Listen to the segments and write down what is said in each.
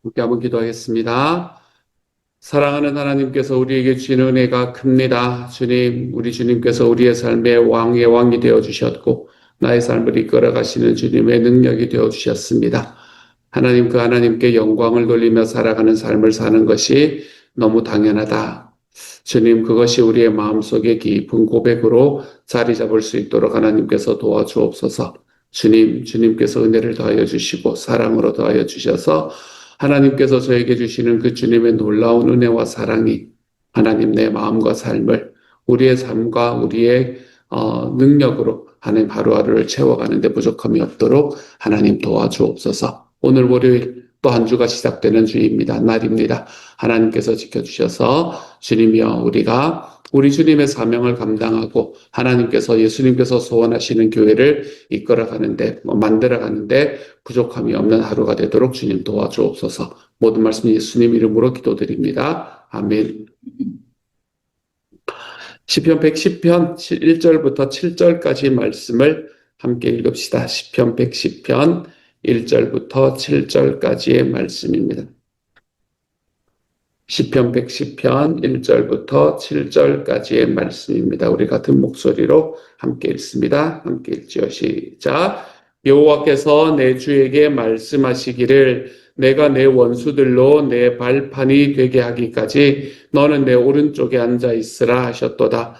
함께 한번 기도하겠습니다. 사랑하는 하나님께서 우리에게 주신 은혜가 큽니다. 주님, 우리 주님께서 우리의 삶의 왕의 왕이 되어 주셨고 나의 삶을 이끌어 가시는 주님의 능력이 되어 주셨습니다. 하나님, 그 하나님께 영광을 돌리며 살아가는 삶을 사는 것이 너무 당연하다. 주님, 그것이 우리의 마음속에 깊은 고백으로 자리 잡을 수 있도록 하나님께서 도와주옵소서. 주님께서 은혜를 더하여 주시고 사랑으로 더하여 주셔서 하나님께서 저에게 주시는 그 주님의 놀라운 은혜와 사랑이 하나님 내 마음과 삶을 우리의 삶과 우리의 능력으로 하나님 하루하루를 채워가는 데 부족함이 없도록 하나님 도와주옵소서. 오늘 월요일 또 한 주가 시작되는 주입니다. 날입니다. 하나님께서 지켜주셔서 주님이여 우리가 우리 주님의 사명을 감당하고 하나님께서 예수님께서 소원하시는 교회를 이끌어가는데 만들어가는데 부족함이 없는 하루가 되도록 주님 도와주옵소서. 모든 말씀 예수님 이름으로 기도드립니다. 아멘. 시편 110편 1절부터 7절까지 말씀을 함께 읽읍시다. 시편 110편 1절부터 7절까지의 말씀입니다. 시편 110편 1절부터 7절까지의 말씀입니다. 우리 같은 목소리로 함께 읽습니다. 함께 읽지요. 시작. 여호와께서 내 주에게 말씀하시기를 내가 내 원수들로 내 발판이 되게 하기까지 너는 내 오른쪽에 앉아 있으라 하셨도다.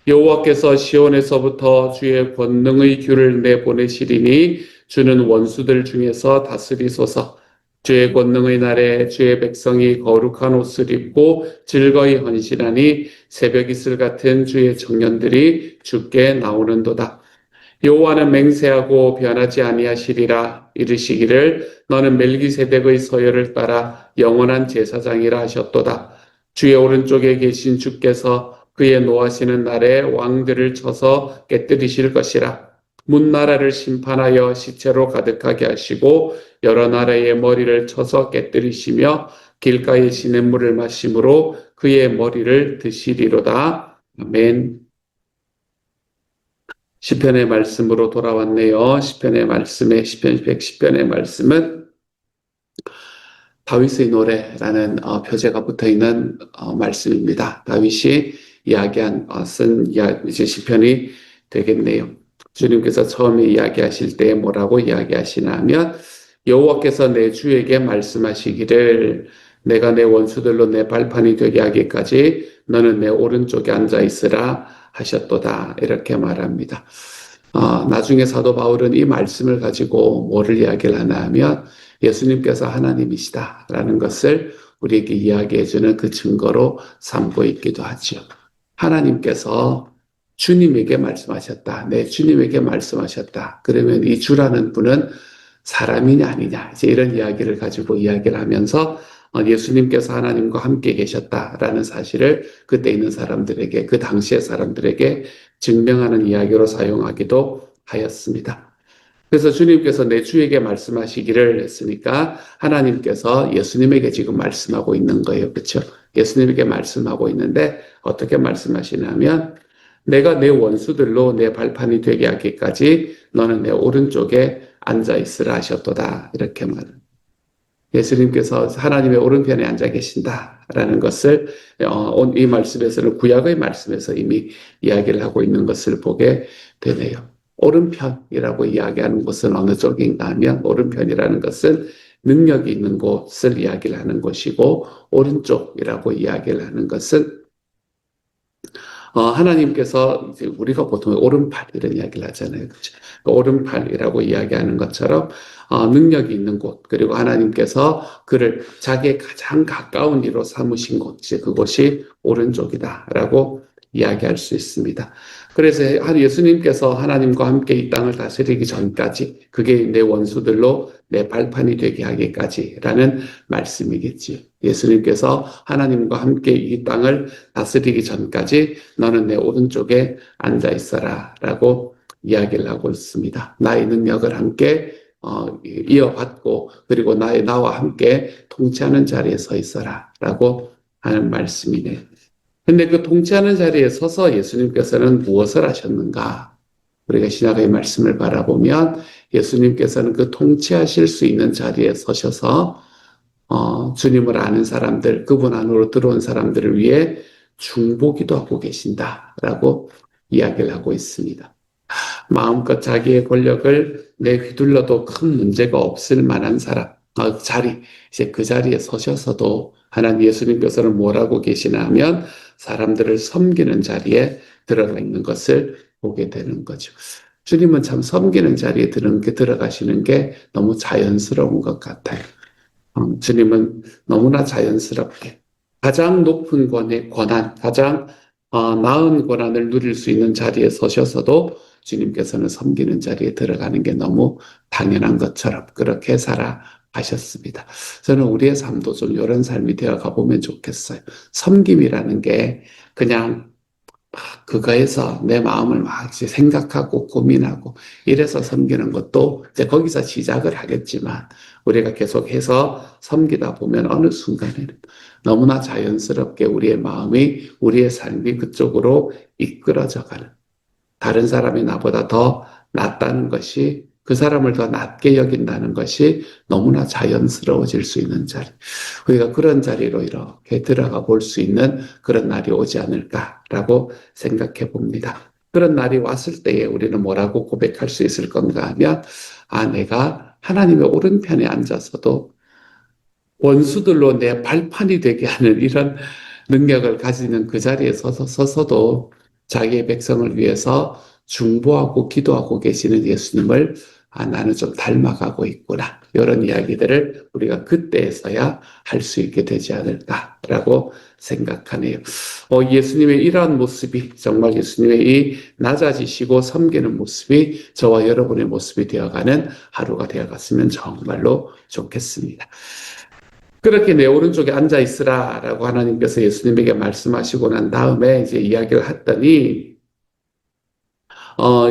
여호와께서 시온에서부터 주의 권능의 규를 내보내시리니 주는 원수들 중에서 다스리소서. 주의 권능의 날에 주의 백성이 거룩한 옷을 입고 즐거이 헌신하니 새벽 이슬 같은 주의 청년들이 주께 나오는도다. 여호와는 맹세하고 변하지 아니하시리라. 이르시기를 너는 멜기세덱의 서열을 따라 영원한 제사장이라 하셨도다. 주의 오른쪽에 계신 주께서 그의 노하시는 날에 왕들을 쳐서 깨뜨리실 것이라. 문나라를 심판하여 시체로 가득하게 하시고 여러 나라의 머리를 쳐서 깨뜨리시며 길가의 시냇물을 마심으로 그의 머리를 드시리로다. 아멘. 시편의 말씀으로 돌아왔네요. 시편의 말씀에 시편 110편의 말씀은 다윗의 노래라는 표제가 붙어있는 말씀입니다. 다윗이 이야기한 이제 시편이 되겠네요. 주님께서 처음에 이야기하실 때 뭐라고 이야기하시나 하면 여호와께서 내 주에게 말씀하시기를 내가 내 원수들로 내 발판이 되게 하기까지 너는 내 오른쪽에 앉아 있으라 하셨도다. 이렇게 말합니다. 나중에 사도 바울은 이 말씀을 가지고 뭐를 이야기를 하나 하면 예수님께서 하나님이시다라는 것을 우리에게 이야기해 주는 그 증거로 삼고 있기도 하죠. 하나님께서 주님에게 말씀하셨다. 내 주님에게 말씀하셨다. 그러면 이 주라는 분은 사람이냐 아니냐 이제 이런 이야기를 가지고 이야기를 하면서 예수님께서 하나님과 함께 계셨다라는 사실을 그때 있는 사람들에게 그 당시의 사람들에게 증명하는 이야기로 사용하기도 하였습니다. 그래서 주님께서 내 주에게 말씀하시기를 했으니까 하나님께서 예수님에게 지금 말씀하고 있는 거예요. 그렇죠? 예수님에게 말씀하고 있는데 어떻게 말씀하시냐면 내가 내 원수들로 내 발판이 되게 하기까지 너는 내 오른쪽에 앉아 있으라 하셨도다. 이렇게 말합니다. 예수님께서 하나님의 오른편에 앉아 계신다라는 것을 이 말씀에서는 구약의 말씀에서 이미 이야기를 하고 있는 것을 보게 되네요. 오른편이라고 이야기하는 것은 어느 쪽인가 하면 오른편이라는 것은 능력이 있는 곳을 이야기를 하는 것이고 오른쪽이라고 이야기를 하는 것은 하나님께서 이제 우리가 보통 오른팔 이런 이야기를 하잖아요. 그렇죠? 오른팔이라고 이야기하는 것처럼 능력이 있는 곳 그리고 하나님께서 그를 자기의 가장 가까운 이로 삼으신 곳 이제 그곳이 오른쪽이다라고 이야기할 수 있습니다. 그래서 예수님께서 하나님과 함께 이 땅을 다스리기 전까지 그게 내 원수들로 내 발판이 되게 하기까지라는 말씀이겠지요. 예수님께서 하나님과 함께 이 땅을 다스리기 전까지 너는 내 오른쪽에 앉아 있어라 라고 이야기를 하고 있습니다. 나의 능력을 함께 이어받고 그리고 나와 함께 통치하는 자리에 서 있어라 라고 하는 말씀이네요. 근데 그 통치하는 자리에 서서 예수님께서는 무엇을 하셨는가? 우리가 신약의 말씀을 바라보면 예수님께서는 그 통치하실 수 있는 자리에 서셔서 주님을 아는 사람들, 그분 안으로 들어온 사람들을 위해 중보기도 하고 계신다라고 이야기를 하고 있습니다. 마음껏 자기의 권력을 내휘둘러도 큰 문제가 없을 만한 사람, 이제 그 자리에 서셔서도 하나님 예수님께서는 뭐라고 계시나 하면 사람들을 섬기는 자리에 들어가 있는 것을 보게 되는 거죠. 주님은 참 섬기는 자리에 들어가시는 게 너무 자연스러운 것 같아요. 주님은 너무나 자연스럽게 가장 높은 권한, 가장 나은 권한을 누릴 수 있는 자리에 서셔서도 주님께서는 섬기는 자리에 들어가는 게 너무 당연한 것처럼 그렇게 살아가셨습니다. 저는 우리의 삶도 좀 이런 삶이 되어 가보면 좋겠어요. 섬김이라는 게 그냥 그거에서 내 마음을 막 생각하고 고민하고 이래서 섬기는 것도 이제 거기서 시작을 하겠지만 우리가 계속해서 섬기다 보면 어느 순간에는 너무나 자연스럽게 우리의 마음이 우리의 삶이 그쪽으로 이끌어져 가는 다른 사람이 나보다 더 낫다는 것이 그 사람을 더 낮게 여긴다는 것이 너무나 자연스러워질 수 있는 자리. 우리가 그런 자리로 이렇게 들어가 볼 수 있는 그런 날이 오지 않을까라고 생각해 봅니다. 그런 날이 왔을 때에 우리는 뭐라고 고백할 수 있을 건가 하면, 내가 하나님의 오른편에 앉아서도 원수들로 내 발판이 되게 하는 이런 능력을 가지는 그 자리에 서서도 자기의 백성을 위해서 중보하고 기도하고 계시는 예수님을 나는 좀 닮아가고 있구나. 이런 이야기들을 우리가 그때에서야 할 수 있게 되지 않을까라고 생각하네요. 예수님의 이러한 모습이 정말 예수님의 이 낮아지시고 섬기는 모습이 저와 여러분의 모습이 되어가는 하루가 되어갔으면 정말로 좋겠습니다. 그렇게 내 오른쪽에 앉아 있으라라고 하나님께서 예수님에게 말씀하시고 난 다음에 이제 이야기를 했더니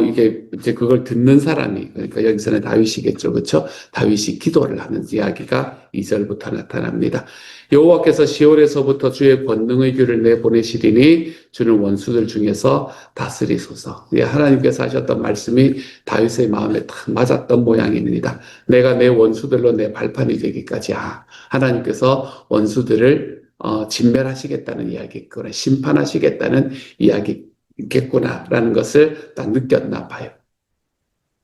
이게 이제 그걸 듣는 사람이, 그러니까 여기서는 다윗이겠죠. 그렇죠? 다윗이 기도를 하는 이야기가 2절부터 나타납니다. 여호와께서 시온에서부터 주의 권능의 규를 내보내시리니 주는 원수들 중에서 다스리소서. 하나님께서 하셨던 말씀이 다윗의 마음에 딱 맞았던 모양입니다. 내가 내 원수들로 내 발판이 되기까지 하나님께서 원수들을 진멸하시겠다는 이야기겠구나, 심판하시겠다는 이야기겠구나라는 것을 딱 느꼈나 봐요.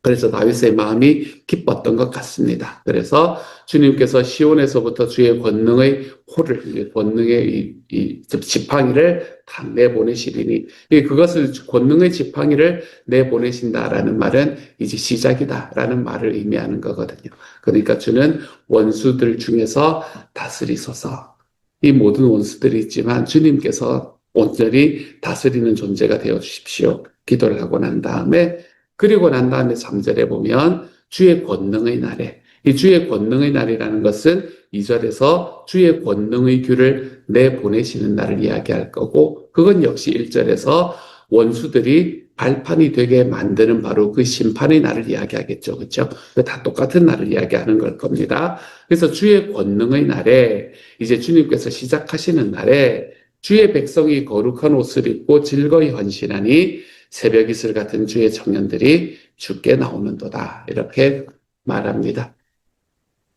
그래서 다윗의 마음이 기뻤던 것 같습니다. 그래서 주님께서 시온에서부터 주의 권능의 권능의 지팡이를 다 내보내시리니, 그것을 권능의 지팡이를 내보내신다라는 말은 이제 시작이다라는 말을 의미하는 거거든요. 그러니까 주는 원수들 중에서 다스리소서. 이 모든 원수들이 있지만 주님께서 온전히 다스리는 존재가 되어 주십시오. 기도를 하고 난 다음에, 그리고 난 다음에 3절에 보면 주의 권능의 날에, 이 주의 권능의 날이라는 것은 2절에서 주의 권능의 규를 내보내시는 날을 이야기할 거고, 그건 역시 1절에서 원수들이 발판이 되게 만드는 바로 그 심판의 날을 이야기하겠죠. 그렇죠? 다 똑같은 날을 이야기하는 걸 겁니다. 그래서 주의 권능의 날에, 이제 주님께서 시작하시는 날에 주의 백성이 거룩한 옷을 입고 즐거이 헌신하니 새벽 이슬 같은 주의 청년들이 주께 나오는도다. 이렇게 말합니다.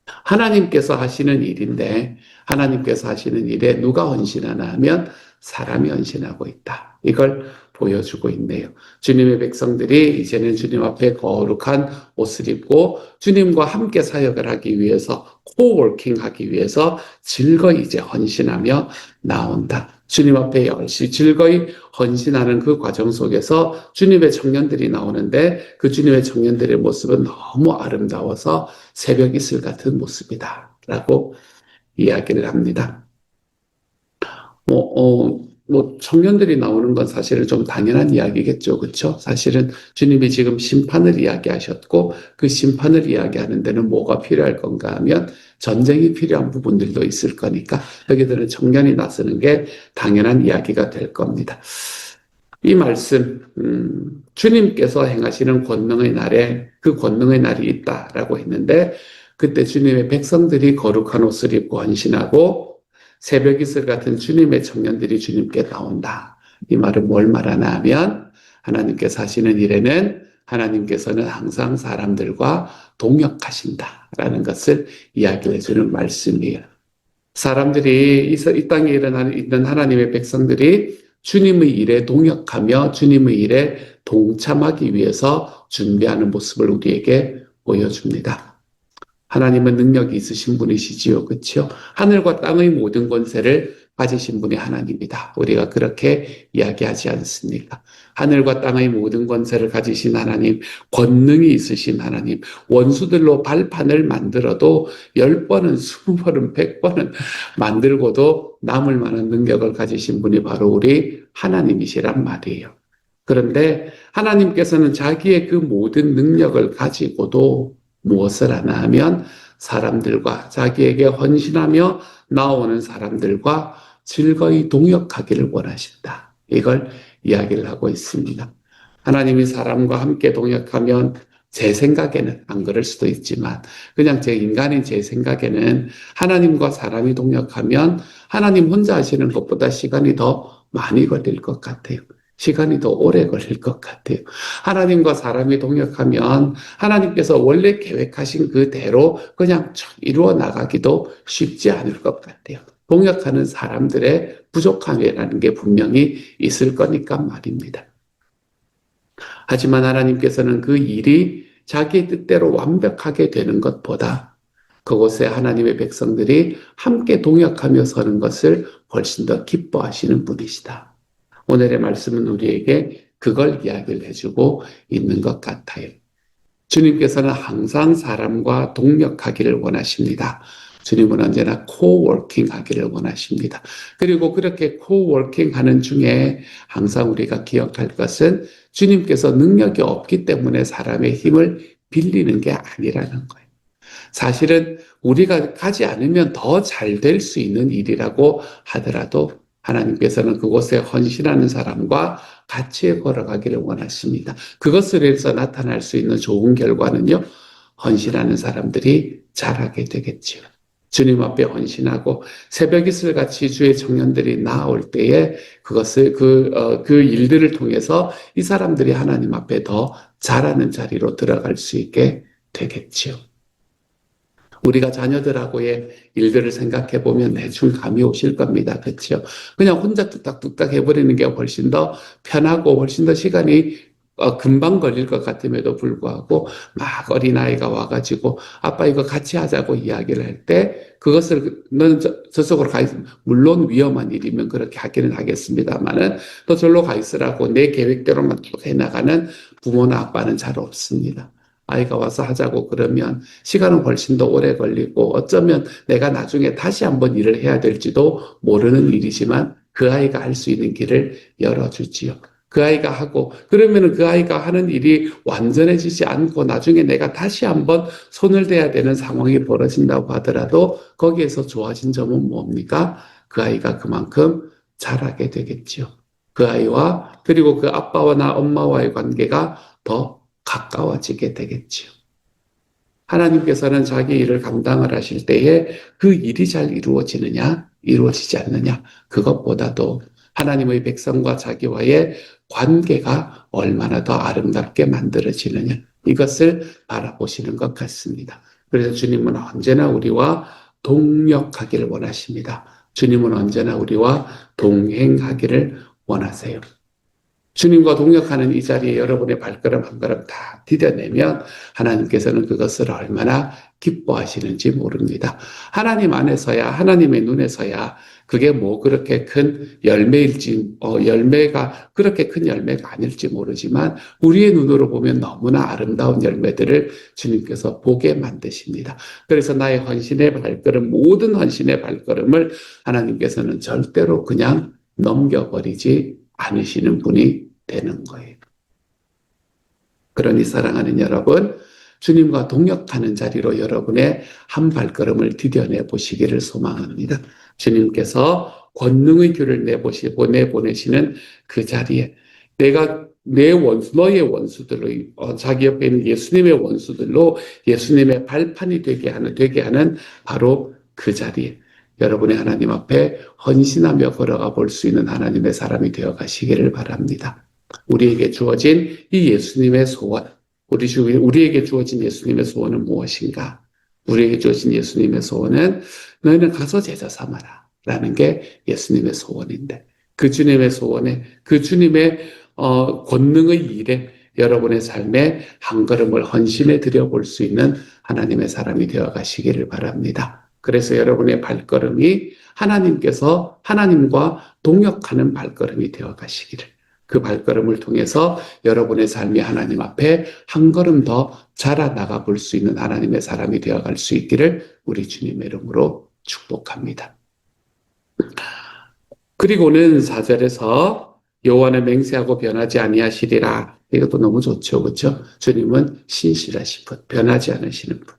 하나님께서 하시는 일인데, 하나님께서 하시는 일에 누가 헌신하나 하면 사람이 헌신하고 있다. 이걸 보여주고 있네요. 주님의 백성들이 이제는 주님 앞에 거룩한 옷을 입고 주님과 함께 사역을 하기 위해서, 코워킹 하기 위해서 즐거이 이제 헌신하며 나온다. 주님 앞에 열심히 즐거이 헌신하는 그 과정 속에서 주님의 청년들이 나오는데, 그 주님의 청년들의 모습은 너무 아름다워서 새벽 이슬 같은 모습이다 라고 이야기를 합니다. 청년들이 나오는 건 사실은 좀 당연한 이야기겠죠. 그렇죠? 사실은 주님이 지금 심판을 이야기하셨고, 그 심판을 이야기하는 데는 뭐가 필요할 건가 하면 전쟁이 필요한 부분들도 있을 거니까 여기들은 청년이 나서는 게 당연한 이야기가 될 겁니다. 이 말씀, 주님께서 행하시는 권능의 날에 그 권능의 날이 있다라고 했는데, 그때 주님의 백성들이 거룩한 옷을 입고 헌신하고 새벽 이슬 같은 주님의 청년들이 주님께 나온다. 이 말은 뭘 말하나 하면, 하나님께서 하시는 일에는 하나님께서는 항상 사람들과 동역하신다라는 것을 이야기해 주는 말씀이에요. 사람들이 이 땅에 있는 하나님의 백성들이 주님의 일에 동역하며 주님의 일에 동참하기 위해서 준비하는 모습을 우리에게 보여줍니다. 하나님은 능력이 있으신 분이시지요. 그렇죠? 하늘과 땅의 모든 권세를 가지신 분이 하나님이다. 우리가 그렇게 이야기하지 않습니까? 하늘과 땅의 모든 권세를 가지신 하나님, 권능이 있으신 하나님, 원수들로 발판을 만들어도 10번은, 20번은, 100번은 만들고도 남을 만한 능력을 가지신 분이 바로 우리 하나님이시란 말이에요. 그런데 하나님께서는 자기의 그 모든 능력을 가지고도 무엇을 하나 하면 사람들과 자기에게 헌신하며 나오는 사람들과 즐거이 동역하기를 원하신다. 이걸 이야기를 하고 있습니다. 하나님이 사람과 함께 동역하면 제 생각에는 안 그럴 수도 있지만 그냥 제 인간인 제 생각에는 하나님과 사람이 동역하면 하나님 혼자 하시는 것보다 시간이 더 많이 걸릴 것 같아요. 시간이 더 오래 걸릴 것 같아요. 하나님과 사람이 동역하면 하나님께서 원래 계획하신 그대로 그냥 이루어 나가기도 쉽지 않을 것 같아요. 동역하는 사람들의 부족함이라는 게 분명히 있을 거니까 말입니다. 하지만 하나님께서는 그 일이 자기 뜻대로 완벽하게 되는 것보다 그곳에 하나님의 백성들이 함께 동역하며 서는 것을 훨씬 더 기뻐하시는 분이시다. 오늘의 말씀은 우리에게 그걸 이야기를 해주고 있는 것 같아요. 주님께서는 항상 사람과 동역하기를 원하십니다. 주님은 언제나 코워킹 하기를 원하십니다. 그리고 그렇게 코워킹 하는 중에 항상 우리가 기억할 것은 주님께서 능력이 없기 때문에 사람의 힘을 빌리는 게 아니라는 거예요. 사실은 우리가 가지 않으면 더 잘 될 수 있는 일이라고 하더라도 하나님께서는 그곳에 헌신하는 사람과 같이 걸어가기를 원하십니다. 그것을 위해서 나타날 수 있는 좋은 결과는요, 헌신하는 사람들이 잘하게 되겠지요. 주님 앞에 헌신하고 새벽 이슬같이 주의 청년들이 나올 때에 그것을 그 일들을 통해서 이 사람들이 하나님 앞에 더 잘하는 자리로 들어갈 수 있게 되겠지요. 우리가 자녀들하고의 일들을 생각해 보면 대충 감이 오실 겁니다. 그렇죠? 그냥 혼자 뚝딱뚝딱 해버리는 게 훨씬 더 편하고 훨씬 더 시간이 금방 걸릴 것 같음에도 불구하고 막 어린아이가 와가지고 아빠 이거 같이 하자고 이야기를 할 때 그것을 너는 저쪽으로 가 있으면 물론 위험한 일이면 그렇게 하기는 하겠습니다만은 또 절로 가 있으라고 내 계획대로만 쭉 해나가는 부모나 아빠는 잘 없습니다. 아이가 와서 하자고 그러면 시간은 훨씬 더 오래 걸리고 어쩌면 내가 나중에 다시 한번 일을 해야 될지도 모르는 일이지만 그 아이가 할 수 있는 길을 열어주지요. 그 아이가 하고 그러면은 그 아이가 하는 일이 완전해지지 않고 나중에 내가 다시 한번 손을 대야 되는 상황이 벌어진다고 하더라도 거기에서 좋아진 점은 뭡니까? 그 아이가 그만큼 잘하게 되겠지요. 그 아이와 그리고 그 아빠와 엄마와의 관계가 더 가까워지게 되겠지요. 하나님께서는 자기 일을 감당을 하실 때에 그 일이 잘 이루어지느냐, 이루어지지 않느냐, 그것보다도 하나님의 백성과 자기와의 관계가 얼마나 더 아름답게 만들어지느냐, 이것을 바라보시는 것 같습니다. 그래서 주님은 언제나 우리와 동역하기를 원하십니다. 주님은 언제나 우리와 동행하기를 원하세요. 주님과 동역하는 이 자리에 여러분의 발걸음 한 걸음 다 디뎌내면 하나님께서는 그것을 얼마나 기뻐하시는지 모릅니다. 하나님 안에서야, 하나님의 눈에서야 그게 뭐 그렇게 큰 열매일지, 열매가 그렇게 큰 열매가 아닐지 모르지만 우리의 눈으로 보면 너무나 아름다운 열매들을 주님께서 보게 만드십니다. 그래서 나의 헌신의 발걸음, 모든 헌신의 발걸음을 하나님께서는 절대로 그냥 넘겨버리지 않으시는 분이 되는 거예요. 그러니 사랑하는 여러분, 주님과 동역하는 자리로 여러분의 한 발걸음을 디뎌내 보시기를 소망합니다. 주님께서 권능의 귤을 내보내시는 그 자리에 내가 내 원수, 너의 원수들로, 자기 옆에 있는 예수님의 원수들로 예수님의 발판이 되게 하는 바로 그 자리에 여러분의 하나님 앞에 헌신하며 걸어가 볼 수 있는 하나님의 사람이 되어 가시기를 바랍니다. 우리에게 주어진 이 예수님의 소원, 우리에게 주어진 예수님의 소원은 무엇인가? 우리에게 주어진 예수님의 소원은 너희는 가서 제자 삼아라 라는 게 예수님의 소원인데 그 주님의 소원에 그 주님의 권능의 일에 여러분의 삶에 한 걸음을 헌신해 드려볼 수 있는 하나님의 사람이 되어 가시기를 바랍니다. 그래서 여러분의 발걸음이 하나님께서 하나님과 동역하는 발걸음이 되어 가시기를 그 발걸음을 통해서 여러분의 삶이 하나님 앞에 한 걸음 더 자라나가 볼 수 있는 하나님의 사람이 되어갈 수 있기를 우리 주님의 이름으로 축복합니다. 그리고는 4절에서 여호와는 맹세하고 변하지 아니하시리라. 이것도 너무 좋죠. 그렇죠? 주님은 신실하신 분, 변하지 않으시는 분.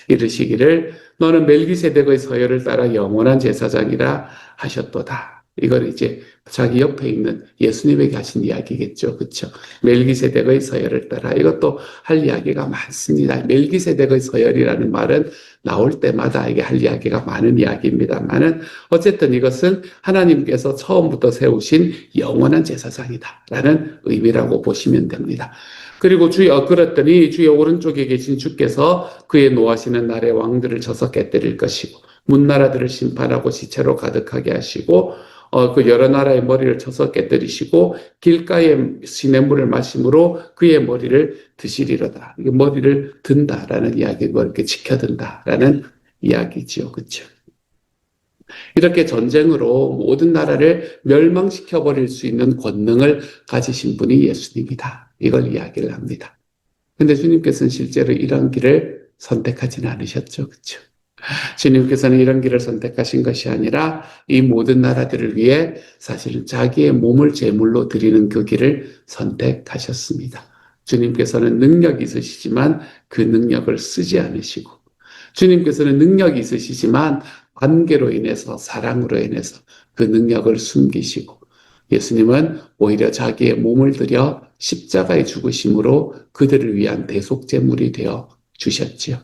이르시기를 너는 멜기세덱의 서열을 따라 영원한 제사장이라 하셨도다. 이걸 이제 자기 옆에 있는 예수님에게 하신 이야기겠죠. 그렇죠? 멜기세덱의 서열을 따라 이것도 할 이야기가 많습니다. 멜기세덱의 서열이라는 말은 나올 때마다 이게 할 이야기가 많은 이야기입니다만은 어쨌든 이것은 하나님께서 처음부터 세우신 영원한 제사장이다라는 의미라고 보시면 됩니다. 그리고 그랬더니 주의 오른쪽에 계신 주께서 그의 노하시는 날에 왕들을 쳐서 깨뜨릴 것이고 문나라들을 심판하고 시체로 가득하게 하시고 그 여러 나라의 머리를 쳐서 깨뜨리시고 길가의 시냇물을 마심으로 그의 머리를 드시리로다. 이게 머리를 든다라는 이야기고 이렇게 지켜든다라는 이야기지요. 그렇죠? 이렇게 전쟁으로 모든 나라를 멸망시켜 버릴 수 있는 권능을 가지신 분이 예수님이다. 이걸 이야기를 합니다. 근데 주님께서는 실제로 이런 길을 선택하지는 않으셨죠. 그렇죠? 주님께서는 이런 길을 선택하신 것이 아니라 이 모든 나라들을 위해 사실은 자기의 몸을 제물로 드리는 그 길을 선택하셨습니다. 주님께서는 능력이 있으시지만 그 능력을 쓰지 않으시고 주님께서는 능력이 있으시지만 관계로 인해서 사랑으로 인해서 그 능력을 숨기시고 예수님은 오히려 자기의 몸을 들여 십자가에 죽으심으로 그들을 위한 대속제물이 되어 주셨지요.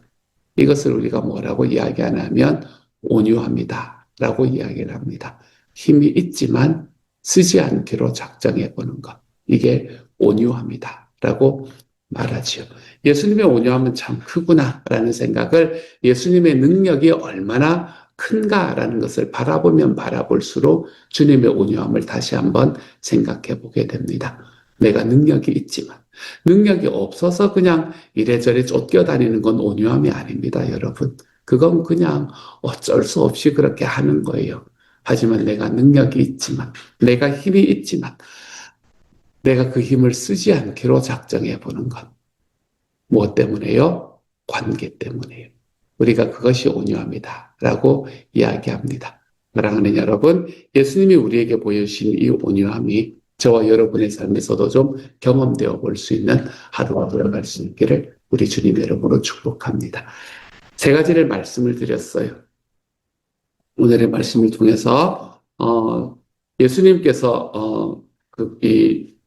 이것을 우리가 뭐라고 이야기하냐면 온유합니다 라고 이야기를 합니다. 힘이 있지만 쓰지 않기로 작정해 보는 것. 이게 온유합니다 라고 말하지요. 예수님의 온유함은 참 크구나라는 생각을 예수님의 능력이 얼마나 큰가라는 것을 바라보면 바라볼수록 주님의 온유함을 다시 한번 생각해 보게 됩니다. 내가 능력이 있지만 능력이 없어서 그냥 이래저래 쫓겨다니는 건 온유함이 아닙니다, 여러분. 그건 그냥 어쩔 수 없이 그렇게 하는 거예요. 하지만 내가 능력이 있지만, 내가 힘이 있지만, 내가 그 힘을 쓰지 않기로 작정해 보는 것. 무엇 때문에요? 관계 때문에요. 우리가 그것이 온유함이다 라고 이야기합니다. 사랑하는 여러분, 예수님이 우리에게 보여주신 이 온유함이 저와 여러분의 삶에서도 좀 경험되어 볼 수 있는 하루가 돌아갈 수 있기를 우리 주님의 이름으로 축복합니다. 세 가지를 말씀을 드렸어요. 오늘의 말씀을 통해서 예수님께서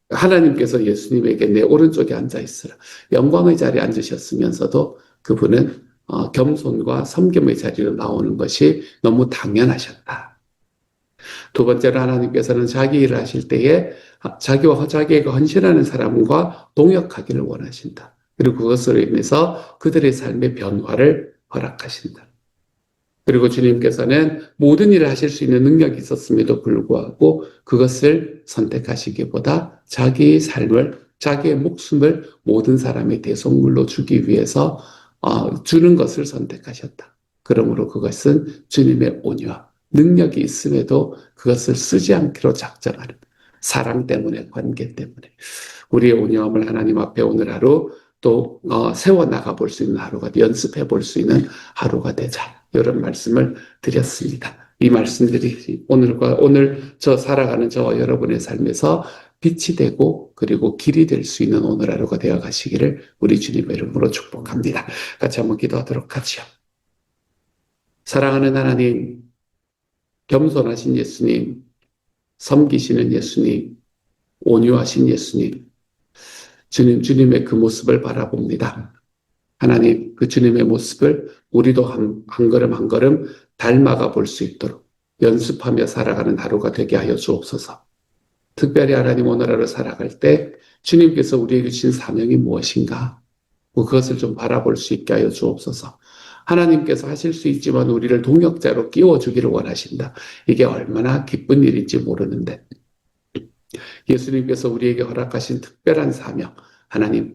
하나님께서 예수님에게 내 오른쪽에 앉아 있으라. 영광의 자리에 앉으셨으면서도 그분은 겸손과 섬김의 자리로 나오는 것이 너무 당연하셨다. 두 번째로 하나님께서는 자기 일을 하실 때에 자기에게 헌신하는 사람과 동역하기를 원하신다. 그리고 그것으로 인해서 그들의 삶의 변화를 허락하신다. 그리고 주님께서는 모든 일을 하실 수 있는 능력이 있었음에도 불구하고 그것을 선택하시기보다 자기의 삶을, 자기의 목숨을 모든 사람의 대속물로 주기 위해서 주는 것을 선택하셨다. 그러므로 그것은 주님의 온유함, 능력이 있음에도 그것을 쓰지 않기로 작정하는 사랑 때문에, 관계 때문에 우리의 온유함을 하나님 앞에 오늘 하루 또 세워나가 볼 수 있는 하루가, 연습해 볼 수 있는 하루가 되자. 이런 말씀을 드렸습니다. 이 말씀들이 오늘 살아가는 저와 여러분의 삶에서 빛이 되고 그리고 길이 될 수 있는 오늘 하루가 되어 가시기를 우리 주님의 이름으로 축복합니다. 같이 한번 기도하도록 하죠. 사랑하는 하나님, 겸손하신 예수님, 섬기시는 예수님, 온유하신 예수님, 주님의 그 모습을 바라봅니다. 하나님, 그 주님의 모습을 우리도 한 걸음 한 걸음 닮아가 볼 수 있도록 연습하며 살아가는 하루가 되게 하여 주옵소서. 특별히 하나님 오늘 하루 살아갈 때 주님께서 우리에게 주신 사명이 무엇인가? 그것을 좀 바라볼 수 있게 하여 주옵소서. 하나님께서 하실 수 있지만 우리를 동역자로 끼워주기를 원하신다. 이게 얼마나 기쁜 일인지 모르는데 예수님께서 우리에게 허락하신 특별한 사명, 하나님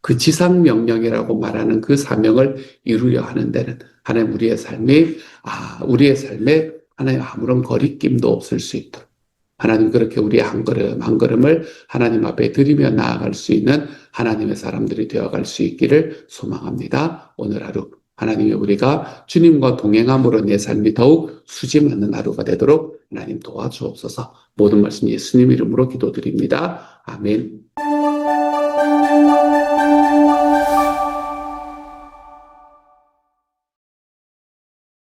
그 지상 명령이라고 말하는 그 사명을 이루려 하는 데는 하나님 우리의 삶에 하나님 아무런 거리낌도 없을 수 있도록 하나님 그렇게 우리의 한 걸음 한 걸음을 하나님 앞에 드리며 나아갈 수 있는 하나님의 사람들이 되어갈 수 있기를 소망합니다. 오늘 하루 하나님이 우리가 주님과 동행함으로 내 삶이 더욱 수짐하는 하루가 되도록 하나님 도와주옵소서. 모든 말씀 예수님 이름으로 기도드립니다. 아멘.